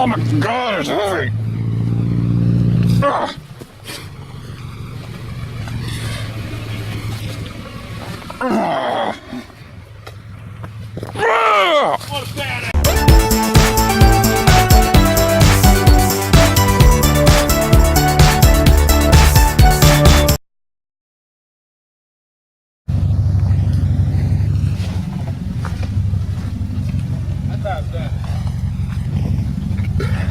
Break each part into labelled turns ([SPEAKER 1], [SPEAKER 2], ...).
[SPEAKER 1] Oh my god, it's heavy! Ugh.
[SPEAKER 2] What a badass!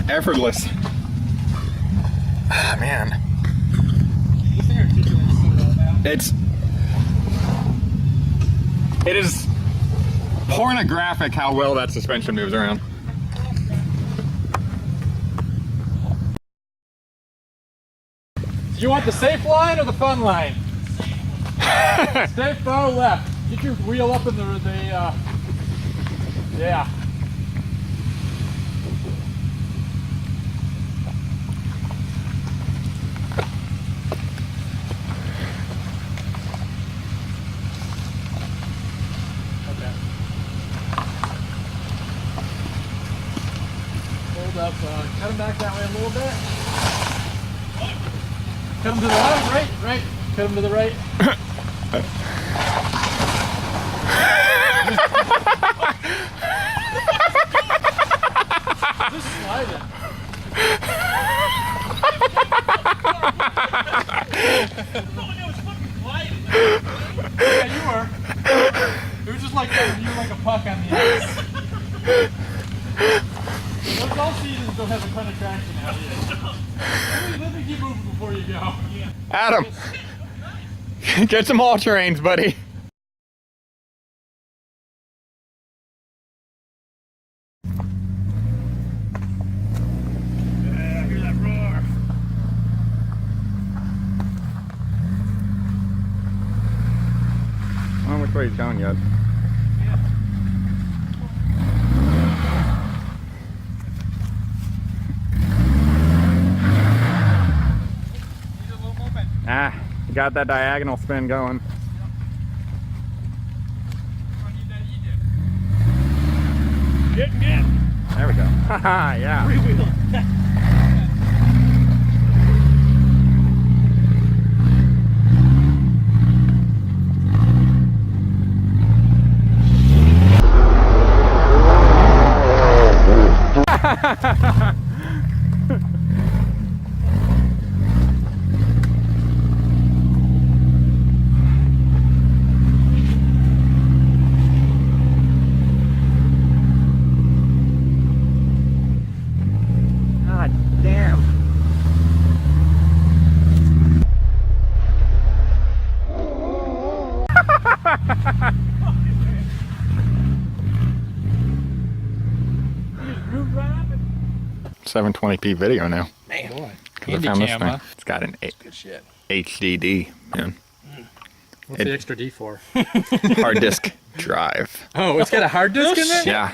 [SPEAKER 1] Effortless. Ah, man. It is pornographic how well that suspension moves around.
[SPEAKER 2] You want the safe line or the fun line? Stay far left. Get your wheel up in yeah. Hold up, cut him back that way a little bit. Cut him to the left, right. Cut him to the right. Just slide it. Yeah, you were. It was just like you were like a puck on the ice. Those all seasons don't have a ton of traction out here. Let me keep moving before you go.
[SPEAKER 1] Adam, get some all-terrains, buddy.
[SPEAKER 2] Yeah, hear that roar.
[SPEAKER 1] I don't know which way he's going yet. Ah, you got that diagonal spin going.
[SPEAKER 2] Get.
[SPEAKER 1] There we go. Haha, yeah.
[SPEAKER 2] Freewheel.
[SPEAKER 1] God damn.
[SPEAKER 2] Groove right up it.
[SPEAKER 1] 720p video now.
[SPEAKER 2] Man, boy.
[SPEAKER 1] I found this thing. It's got an
[SPEAKER 2] Good shit.
[SPEAKER 1] HDD, man.
[SPEAKER 2] What's the extra D for?
[SPEAKER 1] Hard disk drive.
[SPEAKER 2] Oh, it's got a hard disk in there?
[SPEAKER 1] Yeah.